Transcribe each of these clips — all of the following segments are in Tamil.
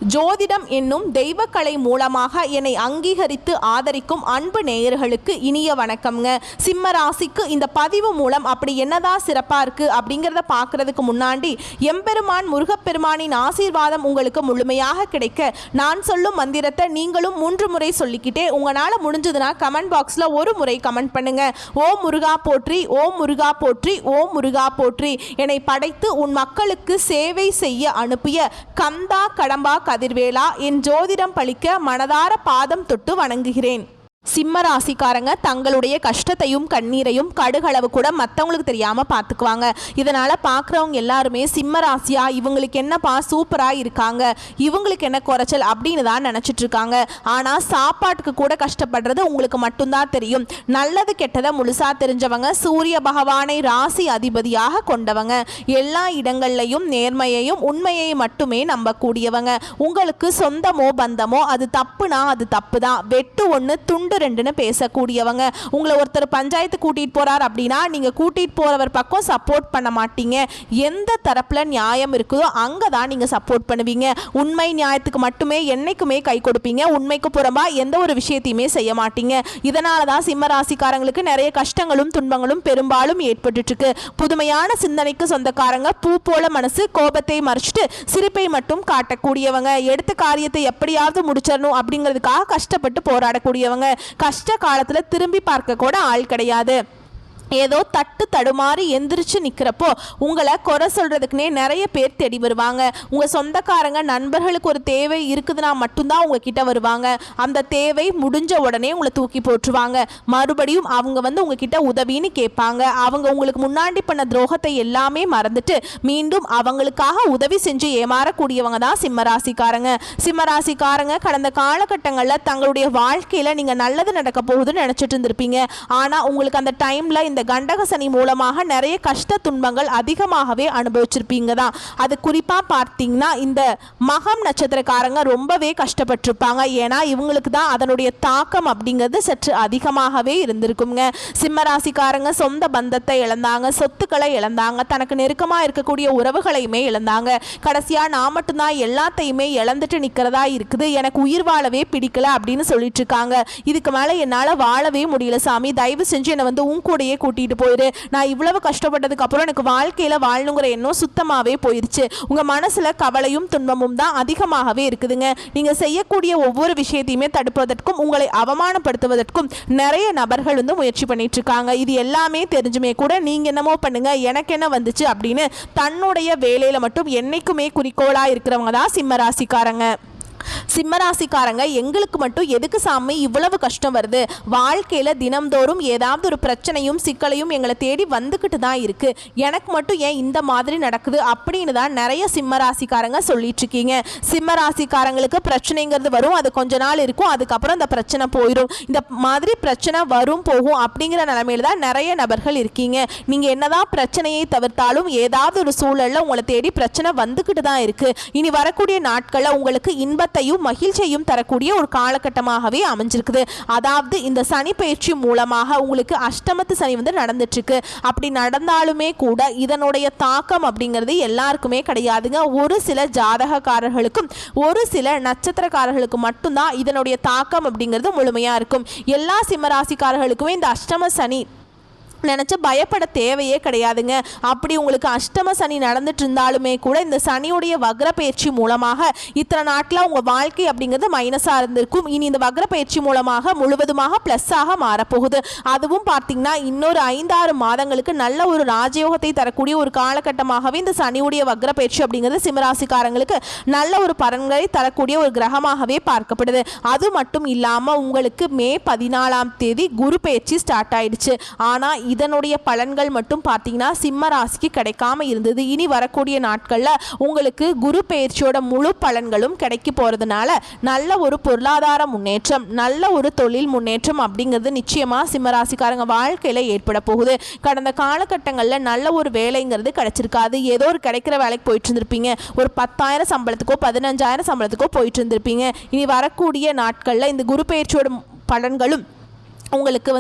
ஜோதிடம் என்னும் தெய்வக்கலை மூலமாக என்னை அங்கீகரித்து ஆதரிக்கும் அன்பு நேயர்களுக்கு இனிய வணக்கம்ங்க. சிம்ம ராசிக்கு இந்த பதிவு மூலம் அப்படி என்னதான் சிறப்பாக இருக்குது அப்படிங்கிறத பார்க்குறதுக்கு முன்னாடி எம்பெருமான் முருகப்பெருமானின் ஆசீர்வாதம் உங்களுக்கு முழுமையாக கிடைக்க நான் சொல்லும் மந்திரத்தை நீங்களும் 3 முறை சொல்லிக்கிட்டே உங்களால் முடிஞ்சதுன்னா கமெண்ட் பாக்ஸில் ஒரு முறை கமெண்ட் பண்ணுங்க. ஓம் முருகா போற்றி, ஓம் முருகா போற்றி, ஓம் முருகா போற்றி. என்னை படைத்து உன் மக்களுக்கு சேவை செய்ய அனுப்பிய கந்தா கடம்பா கதிர்வேலா என் ஜோதிடம் பழிக்க மனதார பாதம் தொட்டு வணங்குகிறேன். சிம்ம ராசிக்காரங்க தங்களுடைய கஷ்டத்தையும் கண்ணீரையும் கடுகளவு கூட மற்றவங்களுக்கு தெரியாமல் பார்த்துக்குவாங்க. இதனால் பார்க்குறவங்க எல்லாருமே சிம்ம ராசியா இவங்களுக்கு என்னப்பா சூப்பராக இருக்காங்க, இவங்களுக்கு என்ன குறைச்சல் அப்படின்னு தான் நினச்சிட்டு இருக்காங்க. ஆனால் சாப்பாட்டுக்கு கூட கஷ்டப்படுறது உங்களுக்கு மட்டும்தான் தெரியும். நல்லது கெட்டதை முழுசாக தெரிஞ்சவங்க, சூரிய பகவானை ராசி அதிபதியாக கொண்டவங்க, எல்லா இடங்கள்லையும் நேர்மையையும் உண்மையை மட்டுமே நம்பக்கூடியவங்க. உங்களுக்கு சொந்தமோ பந்தமோ அது தப்புனா அது தப்பு தான், வெட்டு ஒன்று துண்டு 2ன்னு பேசக்கூடியவங்க. உங்களை ஒருத்தர் பஞ்சாயத்து கூட்டிட்டு போறார் அப்படின்னா நீங்க கூட்டிட்டு போறவர் பக்கம் சப்போர்ட் பண்ண மாட்டீங்க. எந்த தரப்புல நியாயம் இருக்குதோ அங்கதான் நீங்க சப்போர்ட் பண்ணுவீங்க. உண்மை நியாயத்துக்கு மட்டுமே என்னைக்குமே கை கொடுப்பீங்க. உண்மைக்கு புறம்பா எந்த ஒரு விஷயத்தையுமே செய்ய மாட்டீங்க. இதனாலதான் சிம்ம ராசிக்காரங்களுக்கு நிறைய கஷ்டங்களும் துன்பங்களும் பெரும்பாலும் ஏற்பட்டு இருக்கு. புதுமையான சிந்தனைக்கு சொந்தக்காரங்க, பூ போல மனசு, கோபத்தை மறைச்சிட்டு சிரிப்பை மட்டும் காட்டக்கூடியவங்க, எடுத்த காரியத்தை எப்படியாவது முடிச்சிடணும் அப்படிங்கிறதுக்காக கஷ்டப்பட்டு போராடக்கூடியவங்க. கஷ்ட காலத்துல திரும்பி பார்க்க கூட ஆள் கிடையாது. ஏதோ தட்டு தடுமாறி எந்திரிச்சு நிற்கிறப்போ உங்களை குறை சொல்கிறதுக்குனே நிறைய பேர் தேடி வருவாங்க. உங்கள் சொந்தக்காரங்க நண்பர்களுக்கு ஒரு தேவை இருக்குதுன்னா மட்டும்தான் உங்ககிட்ட வருவாங்க. அந்த தேவை முடிஞ்ச உடனே உங்களை தூக்கி போட்டுருவாங்க. மறுபடியும் அவங்க உங்ககிட்ட உதவின்னு கேட்பாங்க. அவங்க உங்களுக்கு முன்னாடி பண்ண துரோகத்தை எல்லாமே மறந்துட்டு மீண்டும் அவங்களுக்காக உதவி செஞ்சு ஏமாறக்கூடியவங்க தான் சிம்மராசிக்காரங்க. சிம்மராசிக்காரங்க கடந்த காலகட்டங்களில் தங்களுடைய வாழ்க்கையில் நீங்கள் நல்லது நடக்க போகுதுன்னு நினச்சிட்டு இருந்திருப்பீங்க. ஆனால் உங்களுக்கு அந்த டைமில் இந்த கண்டக சனி மூலமாக நிறைய கஷ்ட துன்பங்கள் அதிகமாகவே அனுபவிச்சிருப்பீங்க தான். அது குறிப்பாக பார்த்தீங்கன்னா இந்த மகம் நட்சத்திரக்காரங்க ரொம்பவே கஷ்டப்பட்டிருப்பாங்க. ஏன்னா இவங்களுக்கு தான் அதனுடைய தாக்கம் அப்படிங்கிறது சற்று அதிகமாகவே இருந்திருக்குங்க. சிம்மராசிக்காரங்க சொந்த பந்தத்தை இழந்தாங்க, சொத்துக்களை இழந்தாங்க, தனக்கு நெருக்கமாக இருக்கக்கூடிய உறவுகளையுமே இழந்தாங்க. கடைசியாக நான் மட்டும்தான் எல்லாத்தையுமே இழந்துட்டு நிற்கிறதா இருக்குது, எனக்கு உயிர் வாழவே பிடிக்கல அப்படின்னு சொல்லிட்டு இருக்காங்க. இதுக்கு மேலே என்னால் வாழவே முடியல சாமி, தயவு செஞ்சு என்னை உன் கூடையே கூட்டிட்டு போயிரு. நான் இவ்வளவு கஷ்டப்பட்டதுக்கு அப்புறம் எனக்கு வாழ்க்கையில வாழணுங்கிற எண்ணம் சுத்தமாவே போயிருச்சு. உங்க மனசுல கவலையும் துன்பமும் தான் அதிகமாகவே இருக்குதுங்க. நீங்க செய்யக்கூடிய ஒவ்வொரு விஷயத்தையுமே தடுப்பதற்கும் உங்களை அவமானப்படுத்துவதற்கும் நிறைய நபர்கள் முயற்சி பண்ணிட்டு இருக்காங்க. இது எல்லாமே தெரிஞ்சுமே கூட நீங்க என்னமோ பண்ணுங்க எனக்கு என்ன வந்துச்சு அப்படின்னு தன்னுடைய வேலையில மட்டும் என்னைக்குமே குறிக்கோளா இருக்கிறவங்க தான் சிம்ம ராசிக்காரங்க. சிம்மராசிக்காரங்க எங்களுக்கு மட்டும் எதுக்கு சாமி இவ்வளவு கஷ்டம் வருது, வாழ்க்கையில் தினம்தோறும் ஏதாவது ஒரு பிரச்சனையும் சிக்கலையும் எங்களை தேடி வந்துக்கிட்டு தான் இருக்குது, எனக்கு மட்டும் ஏன் இந்த மாதிரி நடக்குது அப்படின்னு தான் நிறைய சிம்மராசிக்காரங்க சொல்லிட்டு இருக்கீங்க. சிம்மராசிக்காரங்களுக்கு பிரச்சனைங்கிறது வரும், அது கொஞ்ச நாள் இருக்கும், அதுக்கப்புறம் அந்த பிரச்சனை போயிடும். இந்த மாதிரி பிரச்சனை வரும் போகும் அப்படிங்கிற நிலைமையில தான் நிறைய நபர்கள் இருக்கீங்க. நீங்கள் என்னதான் பிரச்சனையை தவிர்த்தாலும் ஏதாவது ஒரு சூழலில் உங்களை தேடி பிரச்சனை வந்துக்கிட்டு தான் இருக்குது. இனி வரக்கூடிய நாட்களில் உங்களுக்கு இன்பத்தையும் மகிழ்ச்சியையும் தரக்கூடிய ஒரு காலகட்டமாகவே அமைஞ்சிருக்குது. அதாவது இந்த சனி பயிற்சி மூலமாக உங்களுக்கு அஷ்டமத்து சனி நடந்துட்டு இருக்கு. அப்படி நடந்தாலுமே கூட இதனுடைய தாக்கம் அப்படிங்கிறது எல்லாருக்குமே கிடையாதுங்க. ஒரு சில ஜாதகக்காரர்களுக்கும் ஒரு சில நட்சத்திரக்காரர்களுக்கு மட்டும்தான் இதனுடைய தாக்கம் அப்படிங்கிறது முழுமையா இருக்கும். எல்லா சிம்மராசிக்காரர்களுக்குமே இந்த அஷ்டம சனி நினச்சி பயப்பட தேவையே கிடையாதுங்க. அப்படி உங்களுக்கு அஷ்டம சனி நடந்துட்டு இருந்தாலுமே கூட இந்த சனியுடைய வக்ர பயிற்சி மூலமாக இத்தனை நாட்டில் உங்கள் வாழ்க்கை அப்படிங்கிறது மைனஸாக இருந்திருக்கும். இனி இந்த வக்ர பயிற்சி மூலமாக முழுவதுமாக ப்ளஸ்ஸாக மாறப்போகுது. அதுவும் பார்த்தீங்கன்னா இன்னொரு 5-6 மாதங்களுக்கு நல்ல ஒரு ராஜயோகத்தை தரக்கூடிய ஒரு காலகட்டமாகவே இந்த சனியுடைய வக்ர பயிற்சி அப்படிங்கிறது சிம்மராசிக்காரங்களுக்கு நல்ல ஒரு பலன்களை தரக்கூடிய ஒரு கிரகமாகவே பார்க்கப்படுது. அது மட்டும் இல்லாமல் உங்களுக்கு மே 14ஆம் தேதி குரு பயிற்சி ஸ்டார்ட் ஆயிடுச்சு. ஆனால் இதனுடைய பலன்கள் மட்டும் பார்த்தீங்கன்னா சிம்ம ராசிக்கு கிடைக்காம இருந்தது. இனி வரக்கூடிய நாட்களில் உங்களுக்கு குரு பயிற்சியோட முழு பலன்களும் கிடைக்க போகிறதுனால நல்ல ஒரு பொருளாதார முன்னேற்றம், நல்ல ஒரு தொழில் முன்னேற்றம் அப்படிங்கிறது நிச்சயமாக சிம்ம ராசிக்காரங்க வாழ்க்கையில் ஏற்பட போகுது. கடந்த காலகட்டங்களில் நல்ல ஒரு வேலைங்கிறது கிடைச்சிருக்காது. ஏதோ ஒரு கிடைக்கிற வேலைக்கு போயிட்டு இருந்திருப்பீங்க. ஒரு 10,000 சம்பளத்துக்கோ 15,000 சம்பளத்துக்கோ போயிட்டு இருந்திருப்பீங்க. இனி வரக்கூடிய நாட்களில் இந்த குரு பயிற்சியோட பலன்களும் உங்களுக்கு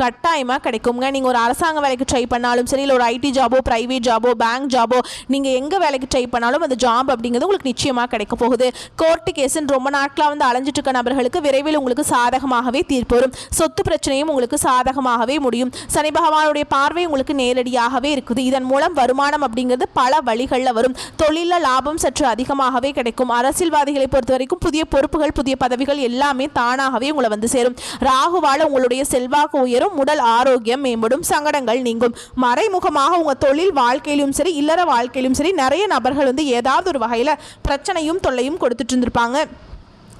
கட்டாயமாக கிடைக்குங்க. நீங்கள் ஒரு அரசாங்க வேலைக்கு ட்ரை பண்ணாலும் சரி, இல்லை ஒரு ஐடி ஜாபோ, ப்ரைவேட் ஜாபோ, பேங்க் ஜாபோ, நீங்கள் எங்கே வேலைக்கு ட்ரை பண்ணாலும் அந்த ஜாப் அப்படிங்கிறது உங்களுக்கு நிச்சயமாக கிடைக்க போகுது. கோர்ட்டு கேஸுன்னு ரொம்ப நாட்களாக வந்து அலைஞ்சிட்டு இருக்க நபர்களுக்கு விரைவில் உங்களுக்கு சாதகமாகவே தீர்ப்பு வரும். சொத்து பிரச்சனையும் உங்களுக்கு சாதகமாகவே முடியும். சனி பகவானுடைய பார்வை உங்களுக்கு நேரடியாகவே இருக்குது. இதன் மூலம் வருமானம் அப்படிங்கிறது பல வழிகளில் வரும். தொழிலில் லாபம் சற்று அதிகமாகவே கிடைக்கும். அரசியல்வாதிகளை பொறுத்த வரைக்கும் புதிய பொறுப்புகள், புதிய பதவிகள் எல்லாமே தானாகவே உங்களை வந்து சேரும். ராகுவால உங்களுடைய செல்வாக்கு உயரும். உடல் ஆரோக்கியம் மேம்படும். சங்கடங்கள் நீங்கும். மறைமுகமாக உங்க தொழில் வாழ்க்கையிலும் சரி, இல்லற வாழ்க்கையிலும் சரி, நிறைய நபர்கள் வந்து ஏதாவது ஒரு வகையில பிரச்சனையும் தொல்லையும் கொடுத்துட்டு இருந்திருப்பாங்க.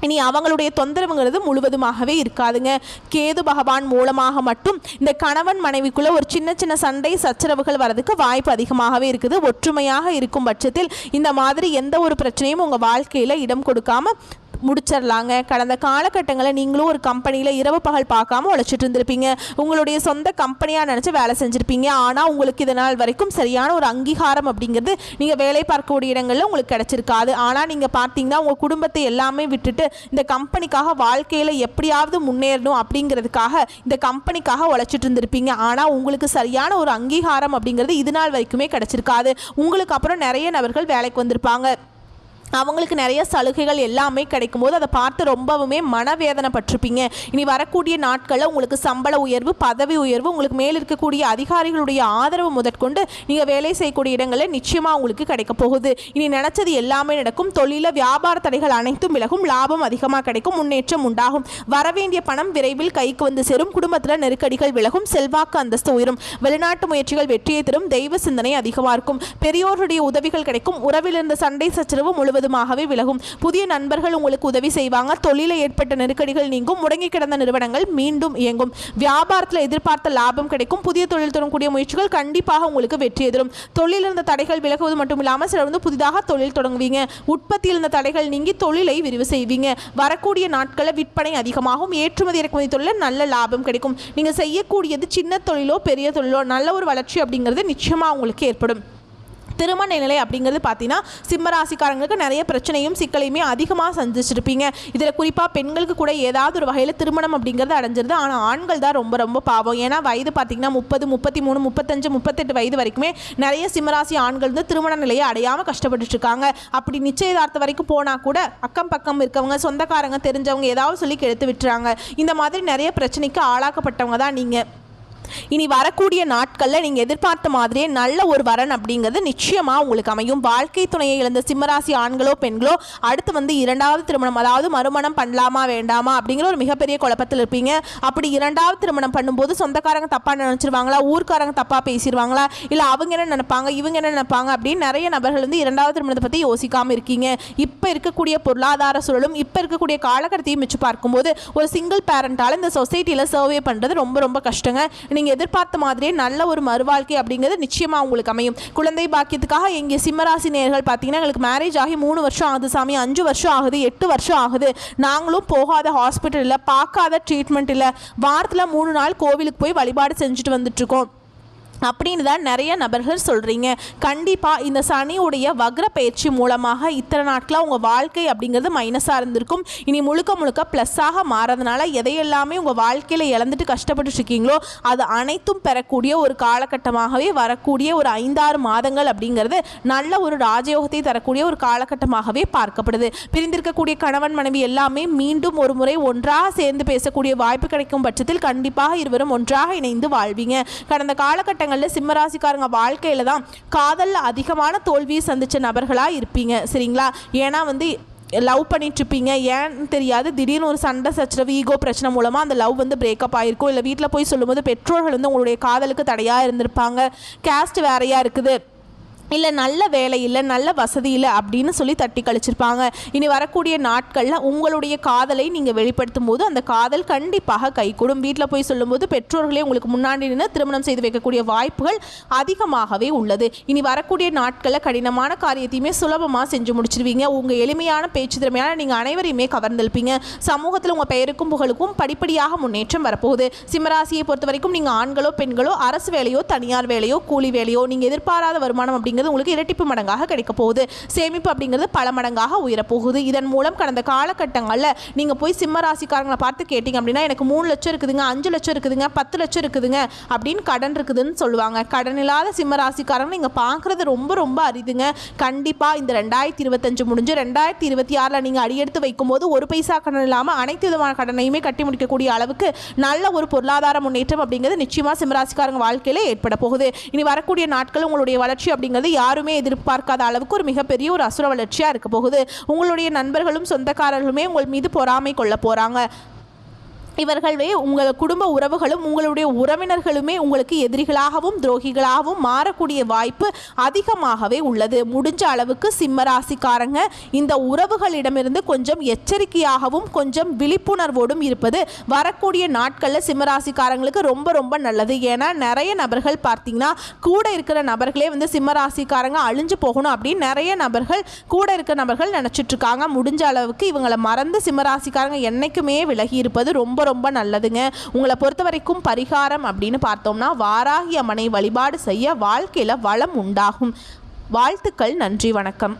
இனி அவங்களுடைய தொந்தரவுங்கிறது முழுவதுமாகவே இருக்காதுங்க. கேது பகவான் மூலமாக மட்டும் இந்த கணவன் மனைவிக்குள்ள ஒரு சின்ன சின்ன சண்டை சச்சரவுகள் வரதுக்கு வாய்ப்பு அதிகமாகவே இருக்குது. ஒற்றுமையாக இருக்கும் பட்சத்தில் இந்த மாதிரி எந்த ஒரு பிரச்சனையும் உங்கள் வாழ்க்கையில் இடம் கொடுக்காம முடிச்சிடலாங்க. கடந்த காலகட்டங்களில் நீங்களும் ஒரு கம்பெனியில் இரவு பகல் பார்க்காம உழைச்சிட்டு இருந்திருப்பீங்க. உங்களுடைய சொந்த கம்பெனியாக நினச்சி வேலை செஞ்சுருப்பீங்க. ஆனால் உங்களுக்கு இதனால் வரைக்கும் சரியான ஒரு அங்கீகாரம் அப்படிங்கிறது நீங்கள் வேலை பார்க்கக்கூடிய இடங்களில் உங்களுக்கு கிடைச்சிருக்காது. ஆனால் நீங்கள் பார்த்தீங்கன்னா உங்கள் குடும்பத்தை எல்லாமே விட்டுட்டு இந்த கம்பெனிக்காக வாழ்க்கையில் எப்படியாவது முன்னேறணும் அப்படிங்கிறதுக்காக இந்த கம்பெனிக்காக உழைச்சிட்டு இருந்திருப்பீங்க. ஆனால் உங்களுக்கு சரியான ஒரு அங்கீகாரம் அப்படிங்கிறது இது நாள் வரைக்குமே கிடைச்சிருக்காது. உங்களுக்கு அப்புறம் நிறைய நபர்கள் வேலைக்கு வந்திருப்பாங்க. அவங்களுக்கு நிறைய சலுகைகள் எல்லாமே கிடைக்கும் போது அதை பார்த்து ரொம்பவுமே மனவேதனைப்பட்டிருப்பீங்க. இனி வரக்கூடிய நாட்களில் உங்களுக்கு சம்பள உயர்வு, பதவி உயர்வு, உங்களுக்கு மேல் இருக்கக்கூடிய அதிகாரிகளுடைய ஆதரவு முதற்கொண்டு நீங்கள் வேலை செய்யக்கூடிய இடங்களில் நிச்சயமாக உங்களுக்கு கிடைக்க போகுது. இனி நினச்சது எல்லாமே நடக்கும். தொழில வியாபார தடைகள் அனைத்தும் விலகும். லாபம் அதிகமாக கிடைக்கும். முன்னேற்றம் உண்டாகும். வரவேண்டிய பணம் விரைவில் கைக்கு வந்து சேரும். குடும்பத்தில் நெருக்கடிகள் விலகும். செல்வாக்கு அந்தஸ்து உயரும். வெளிநாட்டு முயற்சிகள் வெற்றியை தரும். தெய்வ சிந்தனை அதிகமாக இருக்கும். பெரியோருடைய உதவிகள் கிடைக்கும். உறவில் இருந்த சண்டை சச்சரவு முழுவதுமாகவே விலகும். புதிய நண்பர்கள் உங்களுக்கு உதவி செய்வாங்க. தொழிலில் ஏற்பட்ட நெருக்கடிகள் நீங்கும். முடங்கி கிடந்த நிறுவனங்கள் மீண்டும் இயங்கும். வியாபாரத்தில் எதிர்பார்த்த லாபம் கிடைக்கும். புதிய தொழில் தொடங்கக்கூடிய முயற்சிகள் கண்டிப்பாக உங்களுக்கு வெற்றி எதிரும். தொழில் இருந்த தடைகள் விலகுவது மட்டும் இல்லாமல் சிலர் வந்து புதிதாக தொழில் தொடங்குவீங்க. உற்பத்தியில் இருந்த தடைகள் நீங்கி தொழிலை விரிவு செய்வீங்க. வரக்கூடிய நாட்களில் விற்பனை அதிகமாகும். ஏற்றுமதி இறக்குமதி தொழில் நல்ல லாபம் கிடைக்கும். நீங்கள் செய்யக்கூடியது சின்ன தொழிலோ பெரிய தொழிலோ நல்ல ஒரு வளர்ச்சி அப்படிங்கிறது நிச்சயமாக உங்களுக்கு ஏற்படும். திருமண நிலை அப்படிங்கிறது பார்த்தீங்கன்னா சிம்மராசிக்காரங்களுக்கு நிறைய பிரச்சனையும் சிக்கலையுமே அதிகமாக சந்திச்சிருப்பீங்க. இதில் குறிப்பாக பெண்களுக்கு கூட ஏதாவது ஒரு வகையில் திருமணம் அப்படிங்கிறது அடைஞ்சிருது. ஆனால் ஆண்கள் தான் ரொம்ப ரொம்ப பாவம். ஏன்னா வயது பார்த்தீங்கன்னா 30, 33, 35, 38 வயது வரைக்குமே நிறைய சிம்மராசி ஆண்கள் வந்து திருமண நிலையை அடையாமல் கஷ்டப்பட்டுட்டு இருக்காங்க. அப்படி நிச்சயதார்த்தம் வரைக்கும் போனால் கூட அக்கம் பக்கம் இருக்கவங்க, சொந்தக்காரங்க, தெரிஞ்சவங்க ஏதாவது சொல்லி கெடுத்து விட்டுறாங்க. இந்த மாதிரி நிறைய பிரச்சனைக்கு ஆளாக்கப்பட்டவங்க தான் நீங்கள். இனி வரக்கூடிய நாட்களில் நீங்கள் எதிர்பார்த்த மாதிரியே நல்ல ஒரு வரன் அப்படிங்கிறது நிச்சயமாக உங்களுக்கு அமையும். வாழ்க்கை துணையை இழந்த சிம்மராசி ஆண்களோ பெண்களோ அடுத்து வந்து இரண்டாவது திருமணம், அதாவது மறுமணம் பண்ணலாமா வேண்டாமா அப்படிங்கிற ஒரு மிகப்பெரிய குழப்பத்தில் இருப்பீங்க. அப்படி இரண்டாவது திருமணம் பண்ணும்போது சொந்தக்காரங்க தப்பாக நினச்சிருவாங்களா, ஊர்க்காரங்க தப்பாக பேசிடுவாங்களா, இல்லை அவங்க என்ன நினைப்பாங்க, இவங்க என்ன நினைப்பாங்க அப்படின்னு நிறைய நபர்கள் வந்து இரண்டாவது திருமணத்தை பற்றி யோசிக்காமல் இருக்கீங்க. இப்போ இருக்கக்கூடிய பொருளாதார சூழலும் இப்போ இருக்கக்கூடிய காலகட்டத்தையும் வச்சு பார்க்கும்போது ஒரு சிங்கிள் பேரண்டால் இந்த சொசைட்டியில் சர்வே பண்ணுறது ரொம்ப ரொம்ப கஷ்டங்க. நீங்கள் எதிர்பார்த்த மாதிரியே நல்ல ஒரு மறுவாழ்க்கை அப்படிங்கிறது நிச்சயமாக உங்களுக்கு அமையும். குழந்தை பாக்கியத்துக்காக எங்கள் சிம்மராசி நேயர்கள் பார்த்தீங்கன்னா எங்களுக்கு மேரேஜ் ஆகி 3 வருஷம் ஆகுது சாமி, 5 வருஷம் ஆகுது, 8 வருஷம் ஆகுது, நாங்களும் போகாத ஹாஸ்பிட்டல் இல்லை, பார்க்காத ட்ரீட்மெண்ட் இல்லை, வாரத்தில் 3 நாள் கோவிலுக்கு போய் வழிபாடு செஞ்சுட்டு வந்துட்டுருக்கோம் அப்படின்னு தான் நிறைய நபர்கள் சொல்கிறீங்க. கண்டிப்பாக இந்த சனியுடைய வக்ர பயிற்சி மூலமாக இத்தனை நாட்களாக உங்கள் வாழ்க்கை அப்படிங்கிறது மைனஸாக இருந்திருக்கும். இனி முழுக்க முழுக்க ப்ளஸ்ஸாக மாறதுனால எதையெல்லாமே உங்கள் வாழ்க்கையில் இழந்துட்டு கஷ்டப்பட்டு இருக்கீங்களோ அது அனைத்தும் பெறக்கூடிய ஒரு காலகட்டமாகவே வரக்கூடிய ஒரு 5-6 மாதங்கள் அப்படிங்கிறது நல்ல ஒரு ராஜயோகத்தை தரக்கூடிய ஒரு காலகட்டமாகவே பார்க்கப்படுது. பிரிந்திருக்கக்கூடிய கணவன் மனைவி எல்லாமே மீண்டும் ஒரு முறை ஒன்றாக சேர்ந்து பேசக்கூடிய வாய்ப்பு கிடைக்கும் பட்சத்தில் கண்டிப்பாக இருவரும் ஒன்றாக இணைந்து வாழ்வீங்க. கடந்த காலகட்ட சிம்மராசிக்காரங்க வாழ்க்கையில தான் காதல்ல அதிகமான தோல்வியை சந்திச்ச நபர்களா இருப்பீங்க. சரிங்களா? ஏன்னா வந்து லவ் பண்ணிட்டு இருப்பீங்க, ஏன்னு தெரியாது, திடீர்னு ஒரு சண்டை சச்சரவு, ஈகோ பிரச்சனை மூலமாக அந்த லவ் வந்து பிரேக்கப் ஆகிருக்கும். இல்லை வீட்டில் போய் சொல்லும்போது பெற்றோர்கள் வந்து உங்களுடைய காதலுக்கு தடையாக இருந்திருப்பாங்க. கேஸ்ட் வேறையாக இருக்குது, இல்லை நல்ல வேலை இல்லை, நல்ல வசதி இல்லை அப்படின்னு சொல்லி தட்டி கழிச்சிருப்பாங்க. இனி வரக்கூடிய நாட்களில் உங்களுடைய காதலை நீங்கள் வெளிப்படுத்தும் போது அந்த காதல் கண்டிப்பாக கைகூடும். வீட்டில் போய் சொல்லும்போது பெற்றோர்களே உங்களுக்கு முன்னாடி நின்று திருமணம் செய்து வைக்கக்கூடிய வாய்ப்புகள் அதிகமாகவே உள்ளது. இனி வரக்கூடிய நாட்களில் கடினமான காரியத்தையுமே சுலபமாக செஞ்சு முடிச்சிருவீங்க. உங்கள் எளிமையான பேச்சு திறமையான நீங்கள் அனைவரையுமே கவர்ந்திருப்பீங்க. சமூகத்தில் உங்கள் பெயருக்கும் புகழுக்கும் படிப்படியாக முன்னேற்றம் வரப்போகுது. சிம்மராசியை பொறுத்த வரைக்கும் நீங்கள் ஆண்களோ பெண்களோ அரசு வேலையோ தனியார் வேலையோ கூலி வேலையோ நீங்கள் எதிர்பாராத வருமானம் அப்படிங்க அப்படிங்கிறது உங்களுக்கு இரட்டிப்பு மடங்காக கிடைக்க போகுது. சேமிப்பு அப்படிங்கிறது பல மடங்காக உயரப்போகுது. இதன் மூலம் கடந்த காலகட்டங்களில் நீங்கள் போய் சிம்ம ராசிக்காரங்களை பார்த்து கேட்டிங்க அப்படின்னா எனக்கு 3 லட்சம் இருக்குதுங்க, 5 லட்சம் இருக்குதுங்க, 10 லட்சம் இருக்குதுங்க அப்படின்னு கடன் இருக்குதுன்னு சொல்லுவாங்க. கடன் இல்லாத சிம்ம ராசிக்காரங்க நீங்கள் பார்க்குறது ரொம்ப ரொம்ப அரிதுங்க. கண்டிப்பாக இந்த 2025 முடிஞ்சு 2026 நீங்கள் அடியெடுத்து வைக்கும்போது ஒரு பைசா கடன் இல்லாமல் அனைத்து விதமான கடனையுமே கட்டி முடிக்கக்கூடிய அளவுக்கு நல்ல ஒரு பொருளாதார முன்னேற்றம் அப்படிங்கிறது நிச்சயமாக சிம்மராசிக்காரங்க வாழ்க்கையில் ஏற்பட போகுது. இனி வரக்கூடிய நாட்கள் உங்களுடைய வளர்ச்சி அப்படிங்கிறது யாருமே எதிர்பார்க்காத அளவுக்கு ஒரு மிகப்பெரிய ஒரு அசுர வளர்ச்சியாக இருக்க போகுது. உங்களுடைய நண்பர்களும் சொந்தக்காரர்களுமே உங்கள் மீது பொறாமை கொள்ள போகிறாங்க. இவர்களே உங்கள் குடும்ப உறவுகளும் உங்களுடைய உறவினர்களுமே உங்களுக்கு எதிரிகளாகவும் துரோகிகளாகவும் மாறக்கூடிய வாய்ப்பு அதிகமாகவே உள்ளது. முடிஞ்ச அளவுக்கு சிம்மராசிக்காரங்க இந்த உறவுகளிடமிருந்து கொஞ்சம் எச்சரிக்கையாகவும் கொஞ்சம் விழிப்புணர்வோடும் இருப்பது வரக்கூடிய நாட்களில் சிம்மராசிக்காரங்களுக்கு ரொம்ப ரொம்ப நல்லது. ஏன்னா நிறைய நபர்கள் பார்த்தீங்கன்னா கூட இருக்கிற நபர்களே சிம்மராசிக்காரங்க அழிஞ்சு போகணும் அப்படின்னு நிறைய நபர்கள் கூட இருக்கிற நபர்கள் நினச்சிட்டு இருக்காங்க. முடிஞ்ச அளவுக்கு இவங்களை மறந்து சிம்மராசிக்காரங்க என்னைக்குமே விலகி இருப்பது ரொம்ப ரொம்ப நல்லதுங்க. உங்களை பொறுத்த வரைக்கும் பரிகாரம் அப்படின்னு பார்த்தோம்னா வாராகி அம்மனை வழிபாடு செய்ய வாழ்க்கையில் வளம் உண்டாகும். வாழ்த்துக்கள். நன்றி. வணக்கம்.